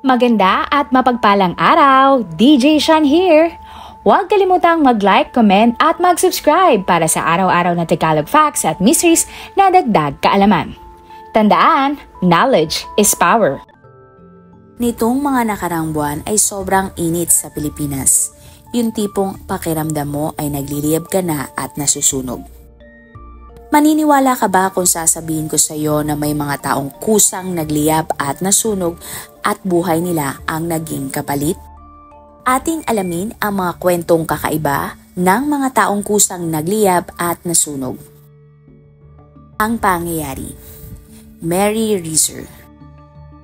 Maganda at mapagpalang araw! DJ Sean here! Huwag kalimutang mag-like, comment at mag-subscribe para sa araw-araw na Tagalog facts at mysteries na dagdag kaalaman. Tandaan, knowledge is power. Nitong mga nakarang buwan ay sobrang init sa Pilipinas. Yung tipong pakiramdam mo ay nagliliyab ka na at nasusunog. Maniniwala ka ba kung sasabihin ko sa iyo na may mga taong kusang nagliyab at nasunog at buhay nila ang naging kapalit? Ating alamin ang mga kwentong kakaiba ng mga taong kusang nagliyab at nasunog. Ang pangyayari. Mary Reeser.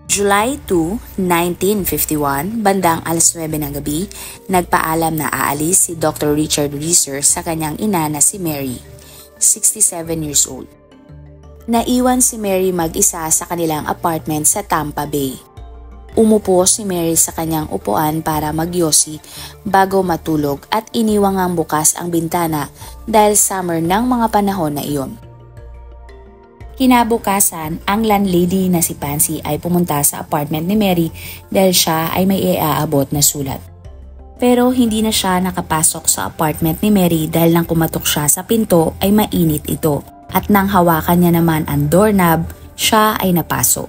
July 2, 1951, bandang alas 9 ng gabi, nagpaalam na aalis si Dr. Richard Reeser sa kanyang ina na si Mary, 67 years old. Naiwan si Mary mag-isa sa kanilang apartment sa Tampa Bay. Umupo si Mary sa kanyang upuan para magyosi bago matulog at iniwang ang bukas ang bintana dahil summer ng mga panahon na iyon. Kinabukasan, ang landlady na si Pansy ay pumunta sa apartment ni Mary dahil siya ay may iaabot na sulat. Pero hindi na siya nakapasok sa apartment ni Mary dahil nang kumatok siya sa pinto ay mainit ito. At nang hawakan niya naman ang doorknob, siya ay napasok.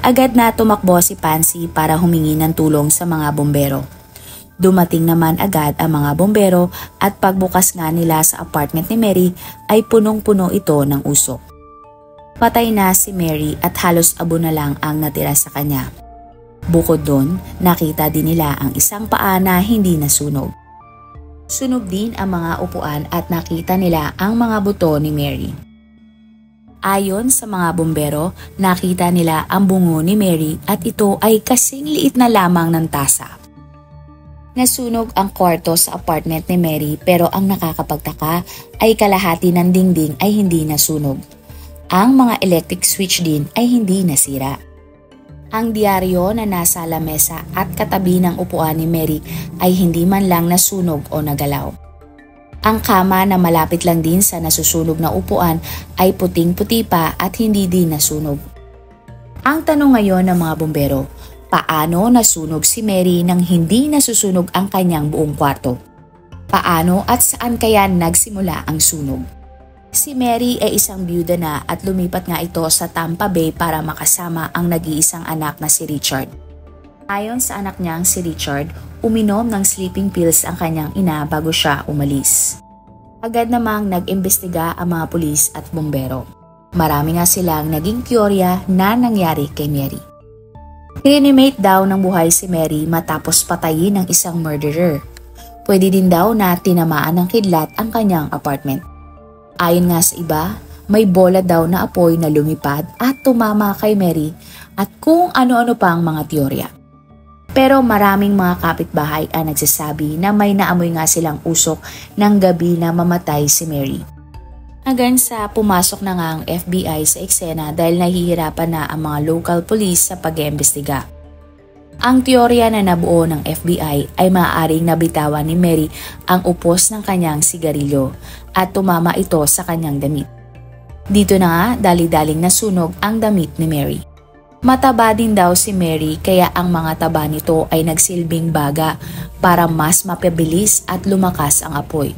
Agad na tumakbo si Pansy para humingi ng tulong sa mga bombero. Dumating naman agad ang mga bombero at pagbukas nga nila sa apartment ni Mary ay punong-puno ito ng usok. Patay na si Mary at halos abo na lang ang natira sa kanya. Bukod doon, nakita din nila ang isang paa na hindi nasunog. Sunog din ang mga upuan at nakita nila ang mga buto ni Mary. Ayon sa mga bombero, nakita nila ang bungo ni Mary at ito ay kasing liit na lamang ng tasa. Nasunog ang kwarto sa apartment ni Mary pero ang nakakapagtaka ay kalahati ng dingding ay hindi nasunog. Ang mga electric switch din ay hindi nasira. Ang diaryo na nasa lamesa at katabi ng upuan ni Mary ay hindi man lang nasunog o nagalaw. Ang kama na malapit lang din sa nasusunog na upuan ay puting-puti pa at hindi din nasunog. Ang tanong ngayon ng mga bombero, paano nasunog si Mary nang hindi nasusunog ang kanyang buong kwarto? Paano at saan kaya nagsimula ang sunog? Si Mary ay isang byuda na at lumipat nga ito sa Tampa Bay para makasama ang nag-iisang anak na si Richard. Ayon sa anak niyang si Richard, uminom ng sleeping pills ang kanyang ina bago siya umalis. Agad namang nag-imbestiga ang mga pulis at bombero. Marami nga silang naging teorya na nangyari kay Mary. Reanimate daw ng buhay si Mary matapos patayin ng isang murderer. Pwede din daw na tinamaan ng kidlat ang kanyang apartment. Ayon nga sa iba, may bola daw na apoy na lumipad at tumama kay Mary at kung ano-ano pang mga teorya. Pero maraming mga kapitbahay ang nagsasabi na may naamoy nga silang usok ng gabi na mamatay si Mary. Hanggang sa pumasok na nga ang FBI sa eksena dahil nahihirapan na ang mga local police sa pag-iimbestiga. Ang teorya na nabuo ng FBI ay maaaring nabitawan ni Mary ang upos ng kanyang sigarilyo at tumama ito sa kanyang damit. Dito na nga dali-daling nasunog ang damit ni Mary. Mataba din daw si Mary kaya ang mga taba nito ay nagsilbing baga para mas mapabilis at lumakas ang apoy.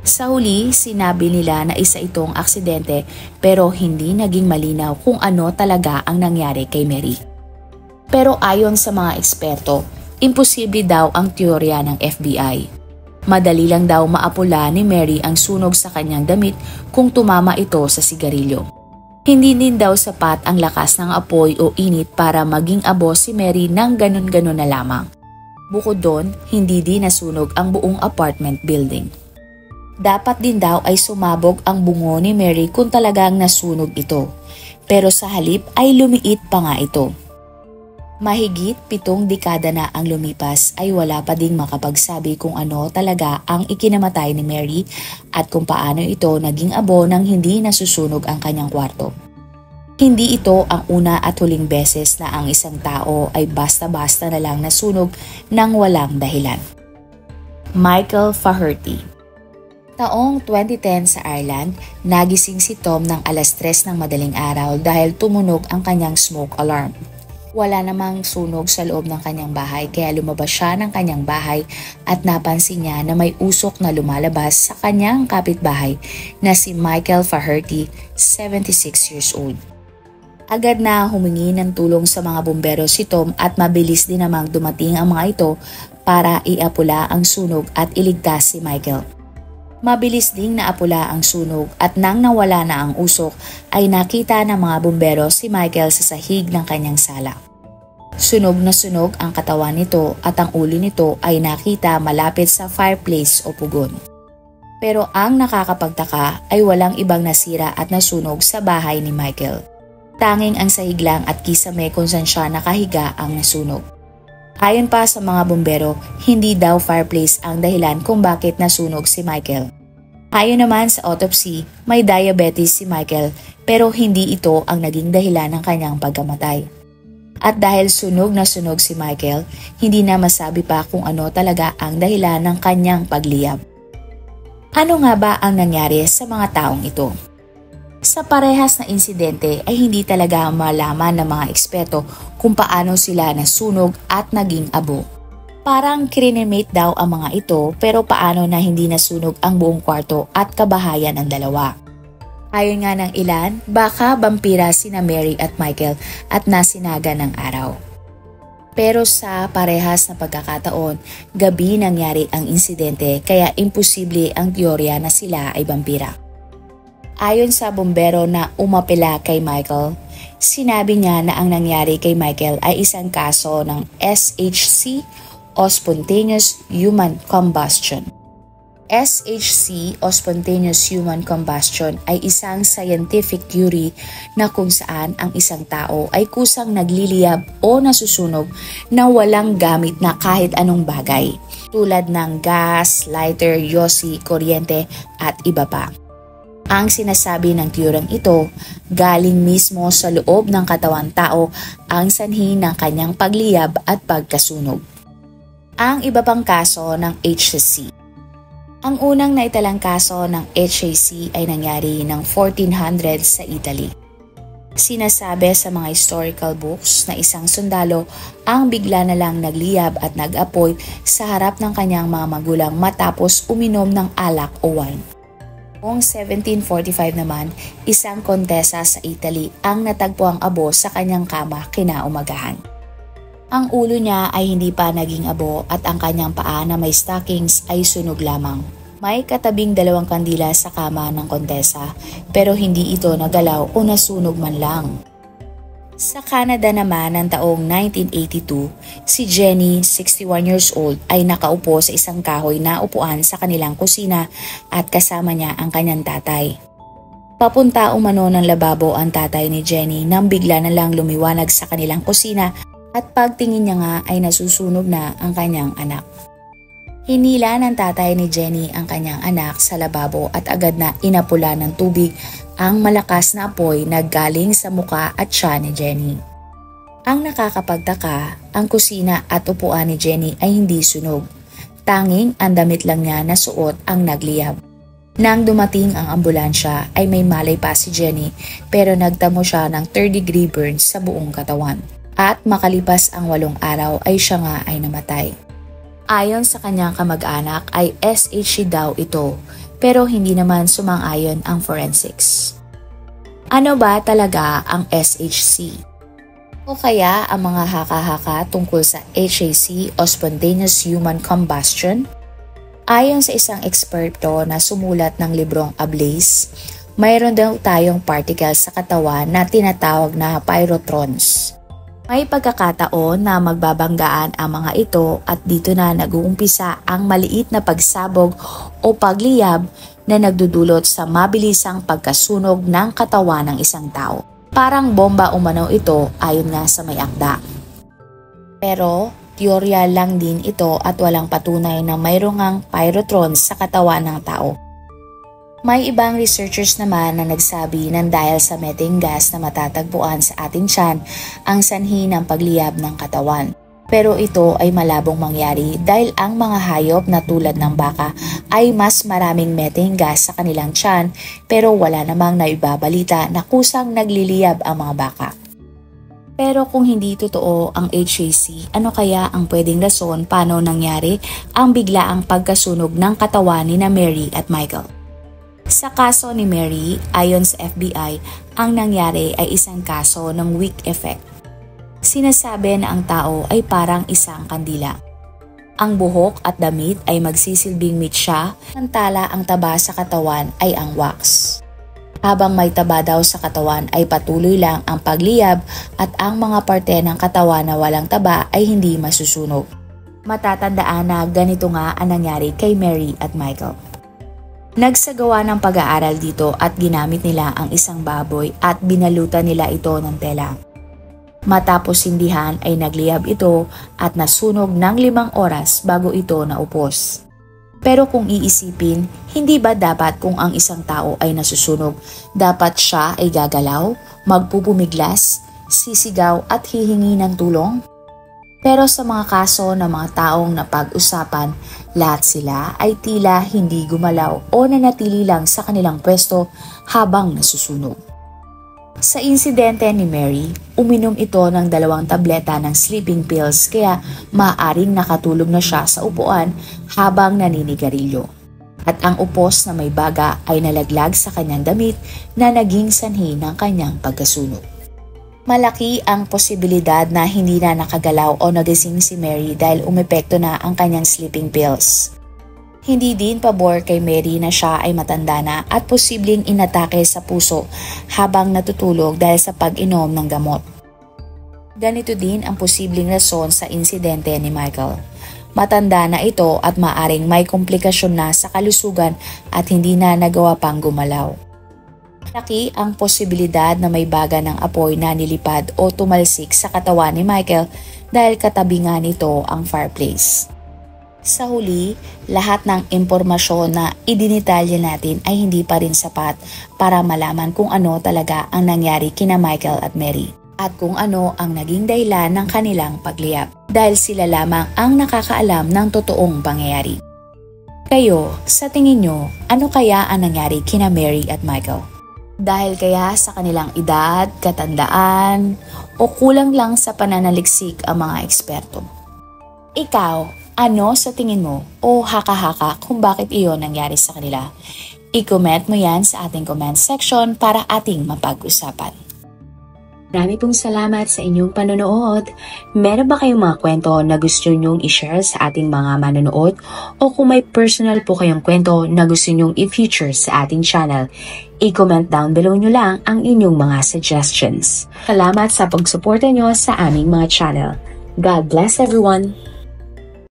Sa huli, sinabi nila na isa itong aksidente pero hindi naging malinaw kung ano talaga ang nangyari kay Mary. Pero ayon sa mga eksperto, imposible daw ang teorya ng FBI. Madali lang daw maapula ni Mary ang sunog sa kanyang damit kung tumama ito sa sigarilyo. Hindi din daw sapat ang lakas ng apoy o init para maging abo si Mary ng ganun-ganun na lamang. Bukod doon, hindi din nasunog ang buong apartment building. Dapat din daw ay sumabog ang bungo ni Mary kung talagang nasunog ito. Pero sa halip ay lumiit pa nga ito. Mahigit 7 dekada na ang lumipas ay wala pa ding makapagsabi kung ano talaga ang ikinamatay ni Mary at kung paano ito naging abo nang hindi nasusunog ang kanyang kwarto. Hindi ito ang una at huling beses na ang isang tao ay basta-basta na lang nasunog nang walang dahilan. Michael Faherty. Taong 2010 sa Ireland, nagising si Tom ng alas 3 ng madaling araw dahil tumunog ang kanyang smoke alarm. Wala namang sunog sa loob ng kanyang bahay kaya lumabas siya ng kanyang bahay at napansin niya na may usok na lumalabas sa kanyang kapitbahay na si Michael Faherty, 76 years old. Agad na humingi ng tulong sa mga bumbero si Tom at mabilis din namang dumating ang mga ito para iapula ang sunog at iligtas si Michael. Mabilis ding naapula ang sunog at nang nawala na ang usok ay nakita ng mga bumbero si Michael sa sahig ng kanyang sala. Sunog na sunog ang katawan nito at ang ulo nito ay nakita malapit sa fireplace o pugon. Pero ang nakakapagtaka ay walang ibang nasira at nasunog sa bahay ni Michael. Tanging ang sahig lang at kisame kung saan siya nakahiga ang nasunog. Ayon pa sa mga bumbero, hindi daw fireplace ang dahilan kung bakit nasunog si Michael. Ayon naman sa autopsy, may diabetes si Michael pero hindi ito ang naging dahilan ng kanyang pagkamatay. At dahil sunog na sunog si Michael, hindi na masabi pa kung ano talaga ang dahilan ng kanyang pagliyab. Ano nga ba ang nangyari sa mga taong ito? Sa parehas na insidente ay hindi talaga malaman ng mga eksperto kung paano sila nasunog at naging abo. Parang krinimate daw ang mga ito pero paano na hindi nasunog ang buong kwarto at kabahayan ng dalawa. Ayon nga ng ilan, baka vampira sina Mary at Michael at nasinaga ng araw. Pero sa parehas na pagkakataon, gabi nangyari ang insidente kaya imposible ang teorya na sila ay vampira. Ayon sa bumbero na umapela kay Michael, sinabi niya na ang nangyari kay Michael ay isang kaso ng SHC o Spontaneous Human Combustion. SHC o Spontaneous Human Combustion ay isang scientific theory na kung saan ang isang tao ay kusang nagliliyab o nasusunog na walang gamit na kahit anong bagay tulad ng gas, lighter, yosi, kuryente at iba pa. Ang sinasabi ng teoryang ito, galing mismo sa loob ng katawan tao ang sanhi ng kanyang pagliyab at pagkasunog. Ang iba pang kaso ng HCC. Ang unang naitalang kaso ng HAC ay nangyari ng 1400 sa Italy. Sinasabi sa mga historical books na isang sundalo ang bigla na lang nagliyab at nag-apoy sa harap ng kanyang mga magulang matapos uminom ng alak o wine. Noong 1745 naman, isang kontesa sa Italy ang natagpuang abo sa kanyang kama kinaumagahan. Ang ulo niya ay hindi pa naging abo at ang kanyang paa na may stockings ay sunog lamang. May katabing 2 kandila sa kama ng kontesa pero hindi ito nagalaw o nasunog man lang. Sa Canada naman ng taong 1982, si Jenny, 61 years old, ay nakaupo sa isang kahoy na upuan sa kanilang kusina at kasama niya ang kanyang tatay. Papunta umano ng lababo ang tatay ni Jenny nang bigla na lang lumiwanag sa kanilang kusina at pagtingin niya nga ay nasusunog na ang kanyang anak. Hinila ng tatay ni Jenny ang kanyang anak sa lababo at agad na inapula ng tubig ang malakas na apoy na galing sa muka at tiyan ni Jenny. Ang nakakapagtaka, ang kusina at upuan ni Jenny ay hindi sunog. Tanging ang damit lang niya na suot ang nagliyab. Nang dumating ang ambulansya ay may malay pa si Jenny pero nagtamo siya ng 3rd-degree burns sa buong katawan. At makalipas ang 8 araw ay siya nga ay namatay. Ayon sa kanyang kamag-anak ay SHC daw ito pero hindi naman sumang-ayon ang forensics. Ano ba talaga ang SHC? O kaya ang mga haka-haka tungkol sa HAC o Spontaneous Human Combustion? Ayon sa isang eksperto na sumulat ng librong Ablaze, mayroon daw tayong particles sa katawan na tinatawag na pyrotrons. May pagkakataon na magbabanggaan ang mga ito at dito na nag-uumpisa ang maliit na pagsabog o pagliyab na nagdudulot sa mabilisang pagkasunog ng katawan ng isang tao. Parang bomba umano ito ayon nga sa may akda. Pero teorya lang din ito at walang patunay na mayroong ngang pyrotrons sa katawan ng tao. May ibang researchers naman na nagsabi na dahil sa methane gas na matatagpuan sa ating tiyan ang sanhi ng pagliyab ng katawan. Pero ito ay malabong mangyari dahil ang mga hayop na tulad ng baka ay mas maraming methane gas sa kanilang tiyan pero wala namang naibabalita na kusang nagliliyab ang mga baka. Pero kung hindi totoo ang HAC, ano kaya ang pwedeng rason paano nangyari ang biglaang pagkasunog ng katawan ni Mary at Michael? Sa kaso ni Mary, ayon sa FBI, ang nangyari ay isang kaso ng weak effect. Sinasabi na ang tao ay parang isang kandila. Ang buhok at damit ay magsisilbing meat-siya, samantala ang taba sa katawan ay ang wax. Habang may taba daw sa katawan ay patuloy lang ang pagliyab at ang mga parte ng katawan na walang taba ay hindi masusunog. Matatandaan na ganito nga ang nangyari kay Mary at Michael. Nagsagawa ng pag-aaral dito at ginamit nila ang isang baboy at binalutan nila ito ng tela. Matapos sindihan ay nagliyab ito at nasunog ng 5 oras bago ito naupos. Pero kung iisipin, hindi ba dapat kung ang isang tao ay nasusunog, dapat siya ay gagalaw, magpupumiglas, sisigaw at hihingi ng tulong? Pero sa mga kaso ng mga taong napag-usapan, lahat sila ay tila hindi gumalaw o nanatili lang sa kanilang pwesto habang nasusunog. Sa insidente ni Mary, uminom ito ng 2 tableta ng sleeping pills kaya maaaring nakatulog na siya sa upuan habang naninigarilyo. At ang upos na may baga ay nalaglag sa kanyang damit na naging sanhi ng kanyang pagkasunog. Malaki ang posibilidad na hindi na nakagalaw o nagising si Mary dahil umepekto na ang kanyang sleeping pills. Hindi din pabor kay Mary na siya ay matanda na at posibleng inatake sa puso habang natutulog dahil sa pag-inom ng gamot. Ganito din ang posibleng rason sa insidente ni Michael. Matanda na ito at maaring may komplikasyon na sa kalusugan at hindi na nagawa pang gumalaw. Laki ang posibilidad na may baga ng apoy na nilipad o tumalsik sa katawan ni Michael dahil katabi nga nito ang fireplace. Sa huli, lahat ng impormasyon na idinitalya natin ay hindi pa rin sapat para malaman kung ano talaga ang nangyari kina Michael at Mary at kung ano ang naging dahilan ng kanilang pagliyab dahil sila lamang ang nakakaalam ng totoong pangyayari. Kayo, sa tingin nyo, ano kaya ang nangyari kina Mary at Michael? Dahil kaya sa kanilang edad, katandaan, o kulang lang sa pananaliksik ang mga eksperto? Ikaw, ano sa tingin mo o haka-haka kung bakit iyon nangyari sa kanila? I-comment mo yan sa ating comment section para ating mapag-usapan. Marami pong salamat sa inyong panonood. Meron ba kayong mga kwento na gusto nyong i-share sa ating mga manonood? O kung may personal po kayong kwento na gusto nyong i-feature sa ating channel, i-comment down below nyo lang ang inyong mga suggestions. Salamat sa pagsuporta nyo sa aming mga channel. God bless everyone!